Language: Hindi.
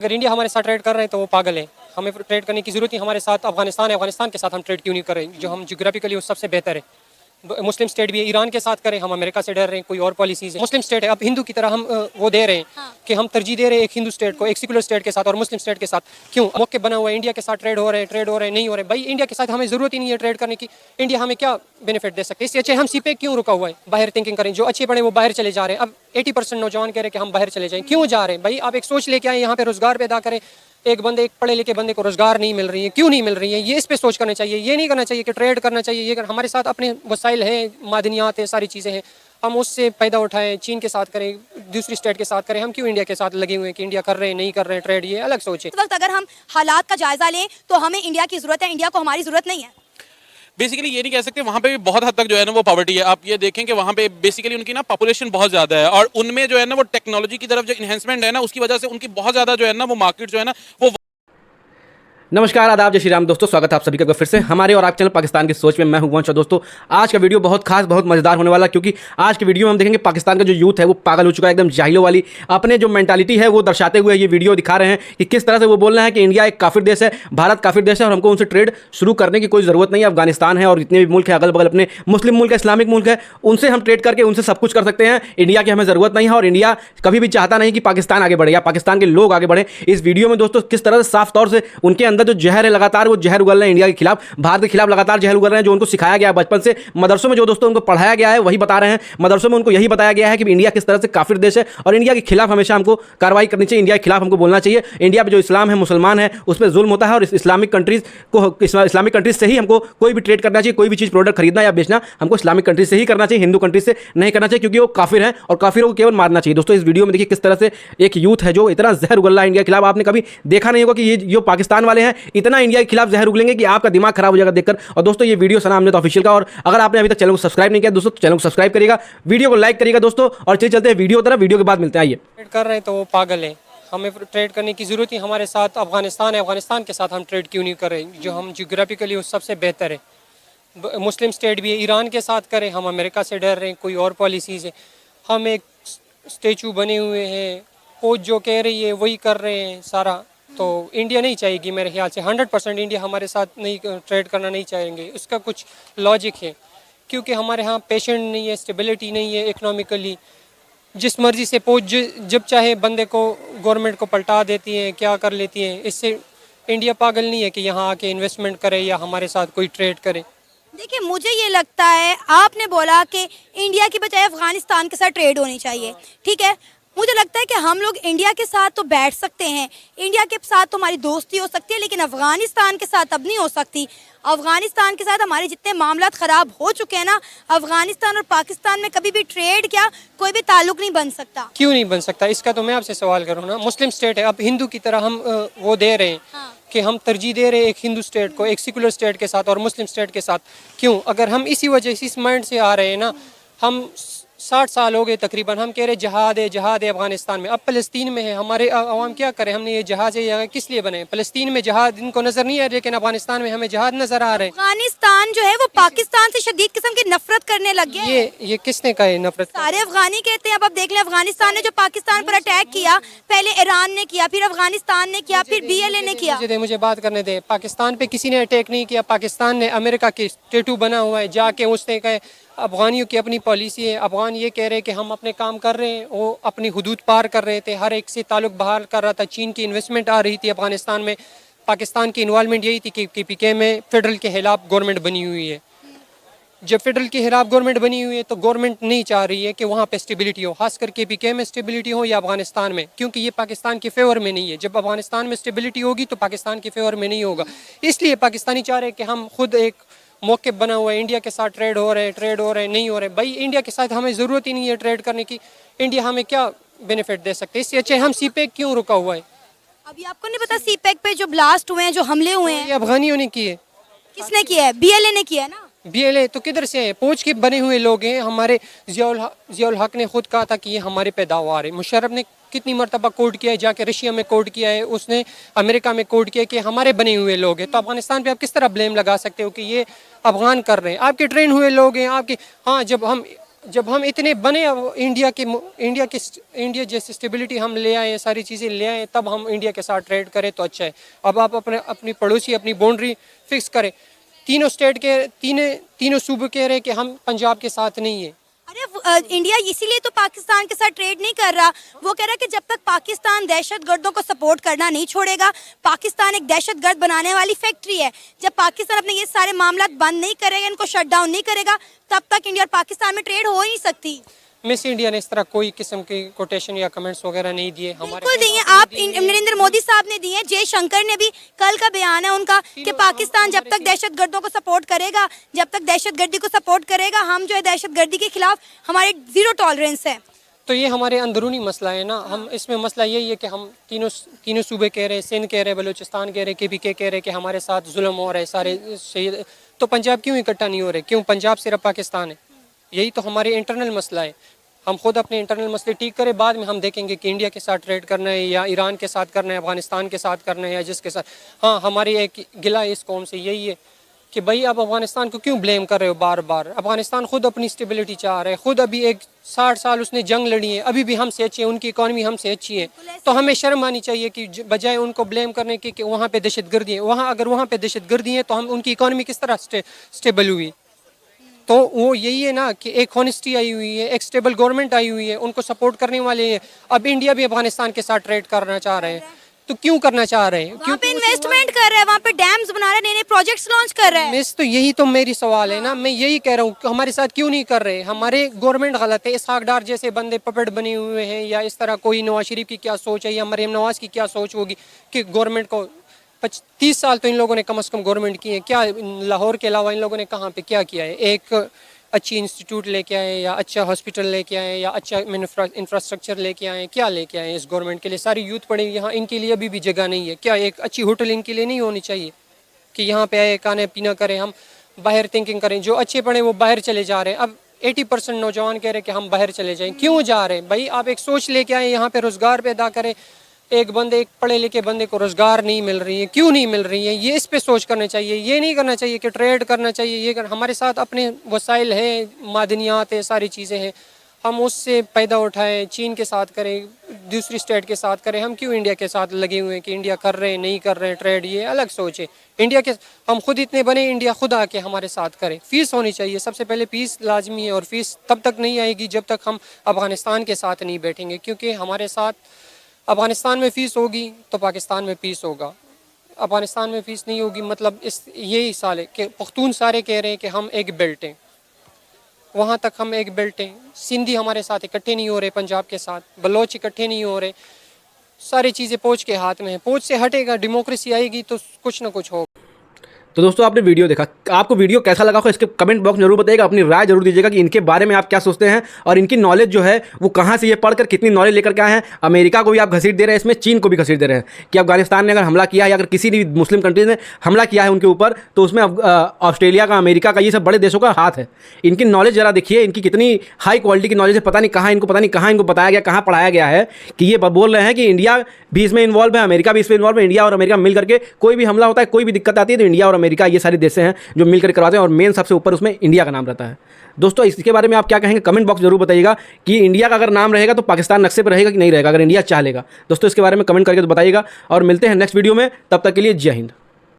अगर इंडिया हमारे साथ ट्रेड कर रहे हैं तो वो पागल है। हमें ट्रेड करने की जरूरत नहीं। हमारे साथ अफगानिस्तान है, अफगानिस्तान के साथ हम ट्रेड क्यों नहीं कर रहे हैं? जो हम जियोग्राफिकली वो सबसे बेहतर है। मुस्लिम स्टेट भी है, ईरान के साथ करें, हम अमेरिका से डर रहे हैं, कोई और पॉलिसीज है। मुस्लिम स्टेट है, अब हिंदू की तरह हम वो दे रहे हैं कि हम तरजीह दे रहे हैं एक हिंदू स्टेट को, एक सेकुलर स्टेट के साथ और मुस्लिम स्टेट के साथ। क्यों मौके बना हुआ है इंडिया के साथ ट्रेड हो रहे हैं नहीं हो रहे। भाई इंडिया के साथ हमें जरूरत ही नहीं है ट्रेड करने की। इंडिया हमें क्या बेनिफिट दे सकते हैं? इससे अच्छे हम सीपे क्यों रुका हुआ है? बाहर थिंकिंग करें, जो अच्छे पढ़े वो बाहर चले जा रहे हैं। अब 80% नौजवान कह रहे हैं कि हम बाहर चले जाएं। क्यों जा रहे हैं भाई? आप एक सोच लेके आए, यहाँ पे रोजगार पैदा करें। एक पढ़े लिखे बंदे को रोजगार नहीं मिल रही है, क्यों नहीं मिल रही है? ये इस पे सोच करना चाहिए। ये नहीं करना चाहिए कि ट्रेड करना चाहिए। ये हमारे साथ अपने वसाइल है, मादनियात है, सारी चीज़ें हैं, हम उससे फ़ायदा उठाएं। चीन के साथ करें, दूसरी स्टेट के साथ करें। हम क्यों इंडिया के साथ लगे हुए हैं कि इंडिया कर रहे हैं नहीं कर रहे हैं ट्रेड? ये अलग सोच है। इस वक्त अगर हम हालात का जायजा लें तो हमें इंडिया की जरूरत है, इंडिया को हमारी जरूरत नहीं है। बेसिकली ये नहीं कह सकते, वहाँ पे भी बहुत हद तक जो है ना वो पॉवर्टी है। आप ये देखें कि वहाँ पे बेसिकली उनकी ना पॉपुलेशन बहुत ज़्यादा है और उनमें जो है ना वो टेक्नोलॉजी की तरफ जो इन्हेंसमेंट है ना उसकी वजह से उनकी बहुत ज़्यादा जो है ना वो मार्केट जो है ना वो। नमस्कार, आदाब, जय श्री राम दोस्तों। स्वागत है आप सभी का फिर से हमारे और आप चैनल पाकिस्तान की सोच में। मैं हूं वंश। दोस्तों आज का वीडियो बहुत खास, बहुत मजेदार होने वाला, क्योंकि आज के वीडियो में हम देखेंगे पाकिस्तान का जो यूथ है वो पागल हो चुका है, एकदम जाहिलों वाली अपने जो मेंटालिटी है वो दर्शाते हुए ये वीडियो दिखा रहे हैं कि किस तरह से वो बोल रहे हैं कि इंडिया एक काफिर देश है, भारत काफिर देश है और हमको उनसे ट्रेड शुरू करने की कोई जरूरत नहीं है। अफगानिस्तान है और जितने भी मुल्क है अगल बगल अपने मुस्लिम मुल्क है, इस्लामिक मुल्क है, उनसे हम ट्रेड करके उनसे सब कुछ कर सकते हैं। इंडिया की हमें जरूरत नहीं है और इंडिया कभी भी चाहता नहीं कि पाकिस्तान आगे बढ़े या पाकिस्तान के लोग आगे बढ़े। इस वीडियो में दोस्तों किस तरह से साफ तौर से उनके अंदर जो जहर है लगातार वो जहर उगल रहे हैं, इंडिया के खिलाफ, भारत के खिलाफ लगातार जहर उगल रहे हैं। जो उनको सिखाया गया बचपन से मदरसों में, जो दोस्तों उनको पढ़ाया गया है वही बता रहे हैं। मदरसों में उनको यही बताया गया है कि इंडिया किस तरह से काफिर देश है और इंडिया के खिलाफ हमेशा हमको कार्रवाई करनी चाहिए, इंडिया के खिलाफ हमको बोलना चाहिए। इंडिया पे जो इस्लाम है, मुसलमान है, उस पर जुल्म होता है और इस्लामिक कंट्रीज से ही हमको कोई भी ट्रेड करना चाहिए, कोई भी चीज प्रोडक्ट खरीदना या बेचना हमको इस्लामिक कंट्रीज से ही करना चाहिए, हिंदू कंट्रीज से नहीं करना चाहिए, क्योंकि वो काफिर है और काफिरों को केवल मारना चाहिए। दोस्तों इस वीडियो में देखिए किस तरह से एक यूथ है जो इतना जहर उगल रहा है इंडिया के खिलाफ। आपने कभी देखा नहीं होगा कि ये जो पाकिस्तान वाले हैं इतना इंडिया के खिलाफ जहर उगलेंगे कि आपका दिमाग खराब हो जाएगा देखकर। और दोस्तों ये वीडियो सना हमने तो ऑफिशियल का, और अगर आपने अभी तक चैनल को सब्सक्राइब नहीं किया दोस्तों तो चैनल को सब्सक्राइब करिएगा, वीडियो को लाइक करिएगा दोस्तों। और चलते हैं वीडियो की तरफ, वीडियो के बाद मिलते हैं। आइए। ट्रेड कर रहे हैं तो वो पागल है। हमें ट्रेड करने की जरूरत नहीं। हमारे साथ अफगानिस्तान है, अफगानिस्तान के साथ हम ट्रेड क्यों नहीं कर रहे हैं? जो हम जियोग्राफिकली वो सबसे बेहतर है। मुस्लिम स्टेट भी है, ईरान के साथ करें, हम अमेरिका से डर रहे हैं, कोई और पॉलिसीज़ है। हम एक स्टेचू बने हुए हैं, कोच जो कह रही है वही कर रहे हैं सारा। तो इंडिया नहीं चाहेगी मेरे ख्याल से, 100% इंडिया हमारे साथ नहीं ट्रेड करना नहीं चाहेंगे। उसका कुछ लॉजिक है, क्योंकि हमारे यहाँ पेशेंट नहीं है, स्टेबिलिटी नहीं है इकोनॉमिकली। जिस मर्जी से पोच जब चाहे बंदे को गवर्नमेंट को पलटा देती है, क्या कर लेती है। इससे इंडिया पागल नहीं है कि यहाँ आके इन्वेस्टमेंट करे या हमारे साथ कोई ट्रेड करे। देखिए मुझे ये लगता है, आपने बोला कि इंडिया की बजाय अफगानिस्तान के साथ ट्रेड होनी चाहिए, ठीक है। मुझे लगता है कि हम लोग इंडिया के साथ तो बैठ सकते हैं, इंडिया के साथ तो हमारी दोस्ती हो सकती है, लेकिन अफगानिस्तान के साथ अब नहीं हो सकती। अफगानिस्तान के साथ हमारे जितने मामलात ख़राब हो चुके हैं ना, अफगानिस्तान और पाकिस्तान में कभी भी ट्रेड क्या कोई भी ताल्लुक नहीं बन सकता। क्यों नहीं बन सकता? इसका तो मैं आपसे सवाल करूँ ना। मुस्लिम स्टेट है, अब हिंदू की तरह हम वो दे रहे हैं कि हम तरजीह दे रहे हैं एक हिंदू स्टेट को, एक सेकुलर स्टेट के साथ और मुस्लिम स्टेट के साथ। क्यों? अगर हम इसी वजह से, इस माइंड से आ रहे हैं ना, हम 60 साल हो गए तकरीबन, हम कह रहे जहाद है अफगानिस्तान में। अब फ़लस्तीन में है, हमारे अवाम क्या करें? हमने ये जहाज है किस लिए बने? फ़लस्तीन में जहाद इनको नज़र नहीं आ रहा, लेकिन अफगानिस्तान में हमें जहाद नज़र आ रहे हैं। अफगानिस्तान जो है वो पाकिस्तान से शदीद किस्म की नफरत करने लग गया है। ये किसने कहा है नफरत? सारे अफगानी कहते हैं। अब आप देख लें, अफगानिस्तान ने जो पाकिस्तान पर अटैक किया, पहले ईरान ने किया, फिर अफगानिस्तान ने किया, फिर BLA ने किया। मुझे बात करने दे। पाकिस्तान पे किसी ने अटैक नहीं किया। पाकिस्तान ने अमेरिका की टैटू बना हुआ है, जाके उसने कहे अफगानियों की अपनी पॉलिसी है। अफगान ये कह रहे हैं कि हम अपने काम कर रहे हैं, वो अपनी हुदूद पार कर रहे थे, हर एक से ताल्लुक बहाल कर रहा था। चीन की इन्वेस्टमेंट आ रही थी अफगानिस्तान में। पाकिस्तान की इन्वॉल्वमेंट यही थी कि KPK में फेडरल के खिलाफ गवर्नमेंट बनी हुई है। जब फेडरल के खिलाफ गवर्नमेंट बनी हुई है तो गवर्नमेंट नहीं चाह रही है कि वहाँ पे स्टेबिलिटी हो, खासकर KPK में स्टेबिलिटी हो या अफगानिस्तान में, क्योंकि ये पाकिस्तान के फेवर में नहीं है। जब अफगानिस्तान में स्टेबिलिटी होगी तो पाकिस्तान के फेवर में नहीं होगा। इसलिए पाकिस्तानी चाह रहे हैं कि हम खुद एक मौके बना हुआ है, इंडिया के साथ ट्रेड हो रहे हैं नहीं हो रहे। भाई इंडिया के साथ हमें ज़रूरत ही नहीं है ट्रेड करने की। इंडिया हमें क्या बेनिफिट दे सकते हैं? इससे अच्छे हम CPEC क्यों रुका हुआ है? अभी आपको नहीं पता CPEC पे जो ब्लास्ट हुए हैं, जो हमले हुए हैं, ये अफगानियों ने किए। किसने किया है? BLA ने किया है ना। BLA तो किधर से है? पोच के बने हुए लोग हैं। हमारे जियाउल हक ने खुद कहा था कि ये हमारे पैदावार है। मुशर्रफ ने कितनी मरतबा कोर्ट किया है, जाके रशिया में कोर्ट किया है, उसने अमेरिका में कोर्ट किया कि हमारे बने हुए लोग हैं। तो अफगानिस्तान पे आप किस तरह ब्लेम लगा सकते हो कि ये अफगान कर रहे हैं? आपके ट्रेन हुए लोग हैं, आपके। हाँ, जब हम जब हम इतने बने, अब इंडिया जैसी स्टेबिलिटी हम ले आए, सारी चीज़ें ले आए, तब हम इंडिया के साथ ट्रेड करें तो अच्छा है। अब आप अपनी पड़ोसी अपनी बाउंड्री फिक्स करें। तीनों स्टेट के तीनों सूबे कह रहे हैं कि हम पंजाब के साथ नहीं है। अरे इंडिया इसीलिए तो पाकिस्तान के साथ ट्रेड नहीं कर रहा। वो कह रहा है कि जब तक पाकिस्तान दहशतगर्दों को सपोर्ट करना नहीं छोड़ेगा, पाकिस्तान एक दहशतगर्द बनाने वाली फैक्ट्री है। जब पाकिस्तान अपने ये सारे मामला बंद नहीं करेगा, इनको शट डाउन नहीं करेगा, तब तक इंडिया और पाकिस्तान में ट्रेड हो ही नहीं सकती। मिस इंडिया ने इस तरह कोई किस्म की कोटेशन या कमेंट्स वगैरह नहीं दिए। बिल्कुल दिए, आप नरेंद्र मोदी साहब ने दिए, जयशंकर ने भी, कल का बयान है उनका कि पाकिस्तान जब तक दहशतगर्दों को सपोर्ट करेगा, जब तक दहशतगर्दी को सपोर्ट करेगा, हम जो है दहशतगर्दी के खिलाफ हमारे जीरो टॉलरेंस है। तो ये हमारे अंदरूनी मसला है ना। हम इसमें मसला यही है कि हम तीनों सूबे कह रहे हैं, सिंध कह रहे हैं, बलूचिस्तान कह रहे हैं, KPK कह रहे हैं कि हमारे साथ जुल्म हो रहा है सारे शहीद। तो पंजाब क्यों इकट्ठा नहीं हो रहे? क्यों पंजाब सिर्फ पाकिस्तान है? यही तो हमारे इंटरनल मसला है। हम खुद अपने इंटरनल मसले ठीक करें, बाद में हम देखेंगे कि इंडिया के साथ ट्रेड करना है या ईरान के साथ करना है, अफगानिस्तान के साथ करना है या जिसके साथ। हाँ, हमारी एक गिला इस कौम से यही है कि भाई आप अफगानिस्तान को क्यों ब्लेम कर रहे हो बार बार? अफगानिस्तान खुद अपनी स्टेबिलिटी चाह रहा है, खुद अभी 60 साल उसने जंग लड़ी है, अभी भी हमसे अच्छी है, उनकी इकॉनमी हमसे अच्छी है। तो हमें शर्म आनी चाहिए कि बजाय उनको ब्लेम करने की कि वहाँ पे दहशतगर्दी है, अगर वहाँ पे दहशतगर्दी है तो हम उनकी इकॉनमी किस तरह स्टेबल हुई? तो वो यही है ना कि एक हॉनेस्टी आई हुई है, एक स्टेबल गवर्नमेंट आई हुई है, उनको सपोर्ट करने वाले हैं। अब इंडिया भी अफगानिस्तान के साथ ट्रेड करना चाह रहे हैं, तो क्यों करना चाह रहे हैं? वहाँ पे इन्वेस्टमेंट कर रहे हैं, वहाँ पे डैम्स बना रहे हैं, नए नए प्रोजेक्ट्स लॉन्च कर रहे हैं। मिस तो यही तो मेरी सवाल है ना, मैं यही कह रहा हूँ हमारे साथ क्यों नहीं कर रहे? हमारे गवर्नमेंट गलत है, इसहाक डार जैसे बंदे पपेट बने हुए हैं, या इस तरह कोई नवाज शरीफ की क्या सोच है या मरियम नवाज की क्या सोच होगी कि गवर्नमेंट को 30 साल तो इन लोगों ने कम से कम गवर्नमेंट की है। क्या लाहौर के अलावा इन लोगों ने कहाँ पे क्या किया है? एक अच्छी इंस्टीट्यूट लेके आए या अच्छा हॉस्पिटल लेके आए या अच्छा इंफ्रास्ट्रक्चर लेके आए? क्या लेके आए इस गवर्नमेंट के लिए? सारी यूथ पड़े यहाँ, इनके लिए अभी भी जगह नहीं है। क्या एक अच्छी होटल इनके लिए नहीं होनी चाहिए कि यहाँ पे आए खाने पीना करें? हम बाहर थिंकिंग करें, जो अच्छे पढ़े वो बाहर चले जा रहे हैं। अब 80% नौजवान कह रहे हैं कि हम बाहर चले जाएं। क्यों जा रहे हैं भाई? आप एक सोच लेके आए, यहाँ पे रोजगार पैदा करें। एक पढ़े लिखे बंदे को रोजगार नहीं मिल रही है, क्यों नहीं मिल रही है? ये इस पे सोच करना चाहिए। ये नहीं करना चाहिए कि ट्रेड करना चाहिए। हमारे साथ अपने वसाइल है, मादनियात है, सारी चीज़ें हैं, हम उससे पैदा उठाएं। चीन के साथ करें, दूसरी स्टेट के साथ करें। हम क्यों इंडिया के साथ लगे हुए हैं कि इंडिया कर रहे हैं नहीं कर रहे हैं ट्रेड? ये अलग सोच है। इंडिया के हम खुद इतने बने, इंडिया खुद आके हमारे साथ करे। फीस होनी चाहिए, सबसे पहले फीस लाजमी है, और फीस तब तक नहीं आएगी जब तक हम अफगानिस्तान के साथ नहीं बैठेंगे, क्योंकि हमारे साथ अफगानिस्तान में फ़ीस होगी तो पाकिस्तान में पीस होगा। अफगानिस्तान में फ़ीस नहीं होगी मतलब यही साल है कि पख्तून सारे कह रहे हैं कि हम एक बेल्ट हैं, वहाँ तक हम एक बेल्ट हैं। सिंधी हमारे साथ इकट्ठे नहीं हो रहे, पंजाब के साथ बलोच इकट्ठे नहीं हो रहे। सारी चीज़ें पोच के हाथ में है, पोच से हटेगा, डेमोक्रेसी आएगी तो कुछ ना कुछ होगा। तो दोस्तों आपने वीडियो देखा, आपको वीडियो कैसा लगा हो इसके कमेंट बॉक्स में जरूर बताइएगा, अपनी राय जरूर दीजिएगा कि इनके बारे में आप क्या सोचते हैं और इनकी नॉलेज जो है वो कहाँ से ये पढ़कर कितनी नॉलेज लेकर के आए हैं। अमेरिका को भी आप घसीट दे रहे हैं, इसमें चीन को भी घसीट दे रहे हैं कि अफगानिस्तान ने अगर हमला किया है या अगर किसी भी मुस्लिम कंट्रीज ने हमला किया है उनके ऊपर तो उसमें ऑस्ट्रेलिया का, अमेरिका का, ये सब बड़े देशों का हाथ है। इनकी नॉलेज जरा देखिए, इनकी कितनी हाई क्वालिटी की नॉलेज है। पता नहीं कहाँ इनको बताया गया, कहाँ पढ़ाया गया है कि ये बोल रहे हैं कि इंडिया भी इसमें इन्वॉल्व है, अमेरिका भी इसमें इन्वॉल्व है। इंडिया और अमेरिका मिल करके कोई भी हमला होता है, कोई भी दिक्कत आती है तो इंडिया और अमेरिका ये सारे देश हैं जो मिलकर करवाते हैं और मेन सबसे ऊपर उसमें इंडिया का नाम रहता है। दोस्तों इसके बारे में आप क्या कहेंगे कमेंट बॉक्स जरूर बताइएगा कि इंडिया का अगर नाम रहेगा तो पाकिस्तान नक्शे पर रहेगा कि नहीं रहेगा, अगर इंडिया चाह लेगा। दोस्तों इसके बारे में कमेंट करके तो बताइएगा और मिलते हैं नेक्स्ट वीडियो में, तब तक के लिए जय हिंद।